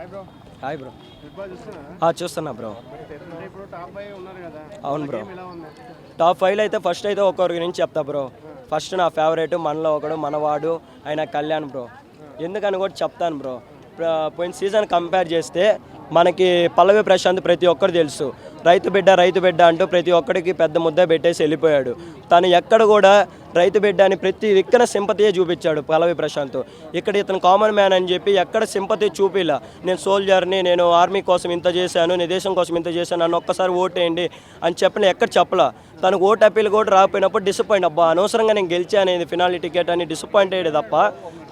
Hi bro. చూస్తున్నా bro. అవును bro. Top 5లో అయితే ఫస్ట్ అయితే ఒకరి గురించి చెప్తా బ్రో. ఫస్ట్ నా ఫేవరెట్ మనలో ఒకడు మనవాడు ఆయన కళ్యాణ్ బ్రో. ఎందుకని కూడా చెప్తాను బ్రో. పోయిన సీజన్ కంపేర్ చేస్తే మనకి పల్లవి ప్రశాంత్ ప్రతి ఒక్కరు తెలుసు. రైతు బిడ్డ అంటూ ప్రతి ఒక్కడికి పెద్ద ముద్ద పెట్టేసి వెళ్ళిపోయాడు. తను ఎక్కడ కూడా రైతు బిడ్డ అని ప్రతి దిక్కున సింపతియే చూపించాడు పల్లవి ప్రశాంత్. ఇక్కడ ఇతను కామన్ మ్యాన్ అని చెప్పి ఎక్కడ సింపతి చూపిలా. నేను సోల్జర్ని, నేను ఆర్మీ కోసం ఇంత చేశాను, నేను దేశం కోసం ఇంత చేశాను, నన్ను ఒక్కసారి ఓటేయండి అని చెప్పిన ఎక్కడ చెప్పలా. తనకు ఓటు అప్పీల్ కూడా రాకపోయినప్పుడు డిసప్పాయింట్, అబ్బా అనవసరంగా నేను గెలిచాను ఫినాలి టికెట్ అని డిసప్పాయింట్ అయ్యేది తప్ప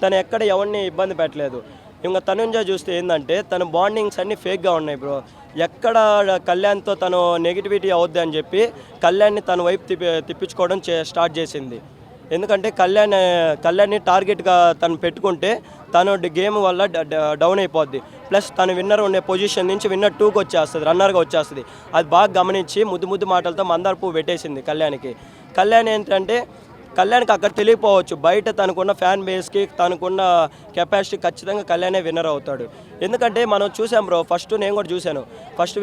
తను ఎక్కడ ఎవరిని ఇబ్బంది పెట్టలేదు. ఇంకా తనుంజ చూస్తే ఏంటంటే తన బాండింగ్స్ అన్నీ ఫేక్గా ఉన్నాయి బ్రో. ఎక్కడ కళ్యాణ్తో తను నెగిటివిటీ అవుద్ది అని చెప్పి కళ్యాణ్ని తన వైపు తిప్పించుకోవడం స్టార్ట్ చేసింది. ఎందుకంటే కళ్యాణ్ని టార్గెట్గా తను పెట్టుకుంటే తను గేమ్ వల్ల డౌన్ అయిపోద్ది. ప్లస్ తను విన్నర్ ఉండే పొజిషన్ నుంచి విన్నర్ 2కి వచ్చేస్తుంది, రన్నర్గా వచ్చేస్తుంది. అది బాగా గమనించి ముద్దు మాటలతో మందార పువ్వు పెట్టేసింది కళ్యాణ్కి. కళ్యాణ్ ఏంటంటే కళ్యాణ్కి అక్కడ తెలియకపోవచ్చు, బయట తనకున్న ఫ్యాన్ బేస్కి తనకున్న కెపాసిటీ ఖచ్చితంగా కళ్యాణే విన్నర్ అవుతాడు. ఎందుకంటే మనం చూసాం బ్రో, నేను కూడా చూశాను. ఫస్ట్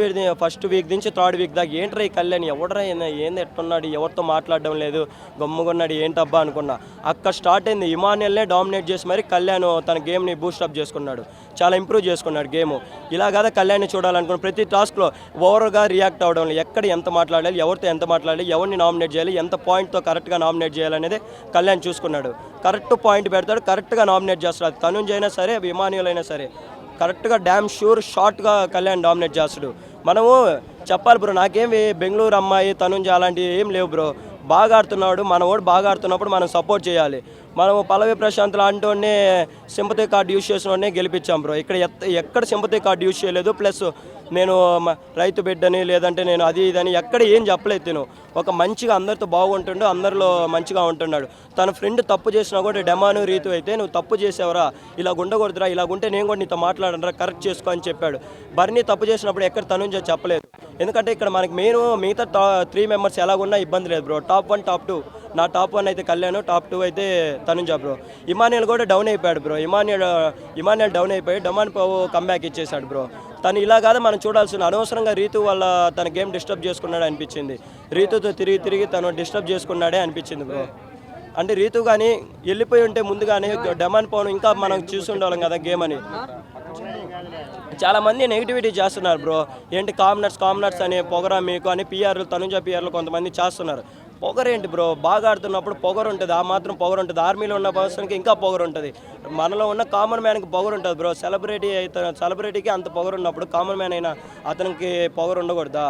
వీక్ నుంచి 3rd వీక్ దాకా ఏంట్రా ఈ కళ్యాణ్ ఎవడరా ఏంది ఎట్టున్నాడు, ఎవరితో మాట్లాడడం లేదు, గమ్ముకున్నాడు ఏంటబ్బా అనుకున్నా. అక్కడ స్టార్ట్ అయింది. ఇమాన్యుయల్నే డామినేట్ చేసి మరి కళ్యాణ్ తన గేమ్ని బూస్టప్ చేసుకున్నాడు, చాలా ఇంప్రూవ్ చేసుకున్నాడు గేమ్. ఇలా కదా కళ్యాణ్ని చూడాలనుకున్న ప్రతి టాస్క్లో ఓవర్గా రియాక్ట్ అవ్వడం, ఎక్కడ ఎంత మాట్లాడాలి, ఎవరితో ఎంత మాట్లాడాలి, ఎవరిని నామినేట్ చేయాలి, ఎంత పాయింట్తో కరెక్ట్గా నామినేట్ చేయాలనేది కళ్యాణ్ చూసుకున్నాడు. కరెక్ట్ పాయింట్ పెడతాడు, కరెక్ట్గా నామినేట్ చేస్తాడు. తనుంజ్ అయినా సరే, ఇమాన్యుయల్ అయినా సరే కరెక్ట్గా డ్యామ్ షూర్ షార్ట్గా కళ్యాణ్ డామినేట్ చేస్తాడు. మనము చెప్పాలి బ్రో, నాకేమి బెంగళూరు అమ్మాయి తనుంజ్ అలాంటివి ఏం లేవు బ్రో. బాగా ఆడుతున్నాడు, మనవాడు బాగా ఆడుతున్నప్పుడు మనం సపోర్ట్ చేయాలి. మనము పల్లవి ప్రశాంత్ లాంటి సింపతి కార్డు యూజ్ చేసిన గెలిపించాం బ్రో. ఇక్కడ ఎక్కడ సింపతి కార్డు యూజ్ చేయలేదు. ప్లస్ నేను రైతు బిడ్డని లేదంటే నేను అది ఇదని ఎక్కడ ఏం చెప్పలేదు. తిను ఒక మంచిగా అందరితో బాగుంటుండు, అందరిలో మంచిగా ఉంటున్నాడు. తన ఫ్రెండ్ తప్పు చేసినా కూడా డెమాను రీతు అయితే నువ్వు తప్పు చేసావరా, ఇలా ఉండకూడదురా, ఇలాగుంటే నేను కూడా నీతో మాట్లాడనరా, కరెక్ట్ చేసుకో అని చెప్పాడు. బర్నీ తప్పు చేసినప్పుడు ఎక్కడ తనుంజ చెప్పలేదు. ఎందుకంటే ఇక్కడ మనకి మెయిన్ మిగతా 3 మెంబర్స్ ఎలాగున్నా ఇబ్బంది లేదు బ్రో. టాప్ 1 టాప్ 2, నా టాప్ 1 అయితే కళ్యాణ్, టాప్ 2 అయితే తనుంజ బ్రో. ఇమాన్యుయల్ కూడా డౌన్ అయిపోయాడు బ్రో. ఇమాన్యుయల్ డౌన్ అయిపోయి డమాన్ పవో కంబ్యాక్ ఇచ్చేసాడు బ్రో. తను ఇలా కాదు మనం చూడాల్సిన, అనవసరంగా రీతు వల్ల తన గేమ్ డిస్టర్బ్ చేసుకున్నాడు అనిపించింది. రీతుతో తిరిగి తను డిస్టర్బ్ చేసుకున్నాడే అనిపించింది బ్రో. అంటే రీతు కానీ వెళ్ళిపోయి ఉంటే ముందుగానే డమాన్ పవన్ ఇంకా మనం చూసుండాలం కదా గేమ్ అని. చాలామంది నెగిటివిటీ చేస్తున్నారు బ్రో. ఏంటి కామనర్స్ అని పొగరా మీకు అని తనుంజ పిఆర్లు కొంతమంది చేస్తున్నారు. పొగరేంటి బ్రో, బాగా ఆడుతున్నప్పుడు పొగరు ఉంటుంది, ఆ మాత్రం పొగరు ఉంటుంది. ఆర్మీలో ఉన్న పర్సన్కి ఇంకా పొగరు ఉంటుంది. మనలో ఉన్న కామన్ మ్యాన్కి పొగరు ఉంటుంది బ్రో. సెలబ్రిటీకి అంత పొగరు ఉన్నప్పుడు కామన్ మ్యాన్ అయినా అతనికి పొగరు ఉండకూడదా?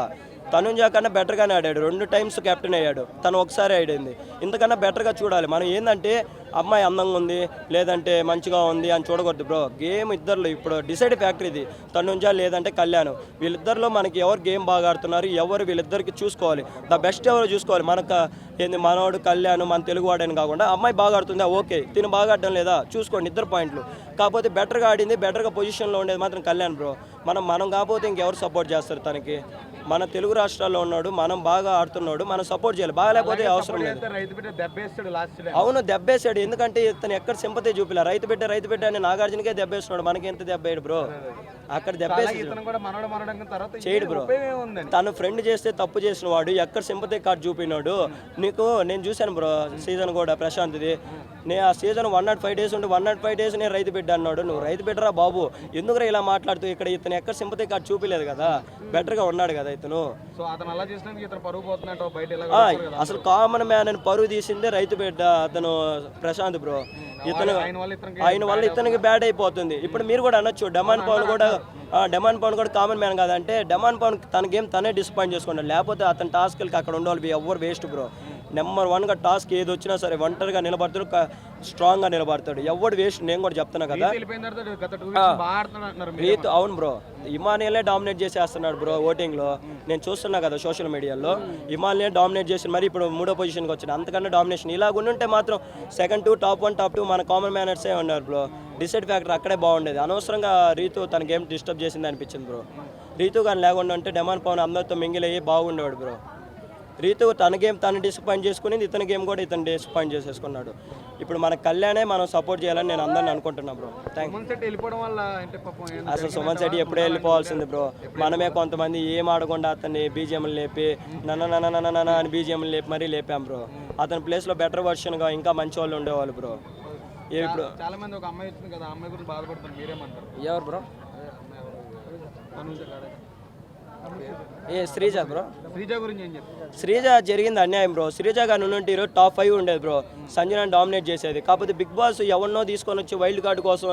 తనుంజ కన్నా బెటర్గానే ఆడాడు, 2 టైమ్స్ కెప్టెన్ అయ్యాడు, తను ఒకసారి ఆడింది. ఇంతకన్నా బెటర్గా చూడాలి. మనం ఏంటంటే అమ్మాయి అందంగా ఉంది లేదంటే మంచిగా ఉంది అని చూడకూడదు బ్రో. గేమ్ ఇద్దరు ఇప్పుడు డిసైడ్ ఫ్యాక్టర్ ఇది, తనుంజ లేదంటే కళ్యాణ్. వీళ్ళిద్దరిలో మనకి ఎవరు గేమ్ బాగా ఆడుతున్నారు, వీళ్ళిద్దరికి చూసుకోవాలి. ద బెస్ట్ ఎవరు చూసుకోవాలి. మనోడు కళ్యాణ్ మన తెలుగు వాడని కాకుండా అమ్మాయి బాగా ఆడుతుందా, ఓకే, తిను బాగా ఆడడం లేదా చూసుకోండి, 2 పాయింట్లు. కాకపోతే బెటర్గా ఆడింది, బెటర్గా పొజిషన్లో ఉండేది మాత్రం కళ్యాణ్ బ్రో. మనం కాకపోతే ఇంకెవరు సపోర్ట్ చేస్తారు తనకి? మన తెలుగు రాష్ట్రాల్లో ఉన్నాడు, మనం బాగా ఆడుతున్నాడు, మనం సపోర్ట్ చేయాలి. బాగాలేకపోతే అవసరం లేదు. అవును దెబ్బేసాడు, ఎందుకంటే ఇతను ఎక్కడ సింపతి చూపిలా. రైతు బిడ్డ అని నాగార్జునకే దెబ్బేస్తున్నాడు, మనకి ఎంత దెబ్బేడు బ్రో. అక్కడ దెబ్బేసి చేయడు బ్రో. తను ఫ్రెండ్ చేస్తే తప్పు చేసిన వాడు ఎక్కడ సింపతి కార్డు చూపినాడు నీకు. నేను చూశాను బ్రో సీజన్ కూడా ప్రశాంత్ది. నేను ఆ సీజన్ 105 డేస్ ఉంటే 105 డేస్ నేను రైతు బిడ్డ అన్నాడు. నువ్వు రైతు బిడ్డరా బాబు, ఎందుకురా ఇలా మాట్లాడుతూ? ఇక్కడ ఇతను ఎక్కడ సింపతి కార్డు చూపిలేదు కదా, బెటర్గా ఉన్నాడు కదా ఇతను. అసలు కామన్ మ్యాన్ అని పరువు తీసిందే రైతు బిడ్డ అతను ప్రశాంత్ బ్రో. ఆయన వల్ల ఇతనికి బ్యాడ్ అయిపోతుంది. ఇప్పుడు మీరు కూడా అనొచ్చు డమాన్ పవన్ కూడా కామన్ మ్యాన్ కాదంటే, డమాన్ పవన్ తన గేమ్ తనే డిసప్పాయింట్ చేసుకున్నాడు. లేకపోతే అతని టాస్క్లకి అక్కడ ఉండాలి, ఎవరు వేస్ట్ బ్రో. నెంబర్ 1గా టాస్క్ ఏది వచ్చినా సరే ఒంటరిగా నిలబడతాడు, స్ట్రాంగ్గా నిలబడతాడు, ఎవడు వేస్ట్. నేను కూడా చెప్తున్నా కదా రీతు. అవును బ్రో, ఇమాన్యుయలే డామినేట్ చేసేస్తున్నాడు బ్రో ఓటింగ్లో. నేను చూస్తున్నా కదా సోషల్ మీడియాలో, ఇమాన్యుయల్ డామినేట్ చేసి మరి ఇప్పుడు 3వ పొజిషన్కి వచ్చింది. అంతకన్నా డామినేషన్ ఇలా ఉంటే మాత్రం సెకండ్ 2 టాప్ 1 టాప్ 2 మన కామన్ మ్యానర్సే ఉన్నారు బ్రో. డిసైడ్ ఫ్యాక్టర్ అక్కడే బాగుండేది. అనవసరంగా రీతు తన గేమ్ డిస్టర్బ్ చేసింది అనిపించింది బ్రో. రీతు కానీ లేకుండా ఉంటే డమాన్ పవన్ అందరితో మింగిల్ అయ్యి బాగుండేవాడు బ్రో. రీతు తన గేమ్ తను డిసప్పాయింట్ చేసుకుని ఇతని గేమ్ కూడా ఇతను డిసప్పాయింట్ చేసేసుకున్నాడు. ఇప్పుడు మన కళ్యాణే మనం సపోర్ట్ చేయాలని నేను అందరిని అనుకుంటున్నాను బ్రో. థ్యాంక్ సుమన్ శెట్టి వెళ్ళిపోవడం వల్ల అంటే పాపం అసలు సుమన్ శెట్టి ఎప్పుడే వెళ్ళిపోవాల్సింది బ్రో. మనమే కొంతమంది ఏం ఆడకుండా అతన్ని బీజిఎంలు లేపి నన్న అని బీజిఎంలు లేపి మరీ లేపాం బ్రో. అతని ప్లేస్లో బెటర్ వర్షన్గా ఇంకా మంచి వాళ్ళు ఉండేవాళ్ళు బ్రో. ఇప్పుడు చాలా మంది ఒక అమ్మాయి వచ్చింది కదా, ఆ అమ్మాయి గురించి బాధపడుతుంది, మీరేమంటారు? ఎవరు బ్రో? తనుజ శ్రీజ బ్రో. శ్రీజ గురించి ఏం చెప్తారు? శ్రీజ జరిగింది అన్యాయం బ్రో. శ్రీజ గారు నుండి ఈరోజు టాప్ 5 ఉండేది బ్రో. సంజనాన్ని డామినేట్ చేసేది. కాకపోతే బిగ్ బాస్ ఎవరినో తీసుకొని వచ్చి వైల్డ్ కార్డు కోసం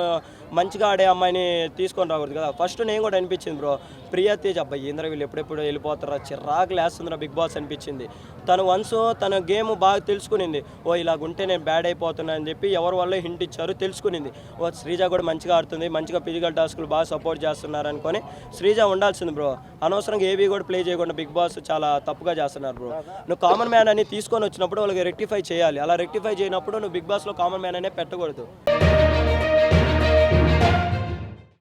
మంచిగా ఆడే అమ్మాయిని తీసుకొని రాకూడదు కదా. ఫస్ట్ నేను కూడా అనిపించింది బ్రో, ప్రియా తేజ్ అబ్బాయి ఏంద్ర వీళ్ళు ఎప్పుడెప్పుడు వెళ్ళిపోతారా, చిరాకు లేస్తుందిరా బిగ్ బాస్ అనిపించింది. తను వన్స్ తన గేమ్ బాగా తెలుసుకునింది. ఓ ఇలాగుంటే నేను బ్యాడ్ అయిపోతున్నా అని చెప్పి ఎవరి వల్ల హింట్ ఇచ్చారు, తెలుసుకునింది. ఓ శ్రీజ కూడా మంచిగా ఆడుతుంది, మంచిగా ఫిజికల్ టాస్కులు బాగా సపోర్ట్ చేస్తున్నారు అనుకొని శ్రీజ ఉండాల్సింది బ్రో. అనవసరంగా ఏవి కూడా ప్లే చేయకుండా బిగ్ బాస్ చాలా తప్పుగా చేస్తున్నారు బ్రో. నువ్వు కామన్ మ్యాన్ అని తీసుకొని వచ్చినప్పుడు వాళ్ళకి రెక్టిఫై చేయాలి. అలా రెక్టిఫై చేయనప్పుడు నువ్వు బిగ్ బాస్లో కామన్ మ్యాన్ అనే పెట్టకూడదు.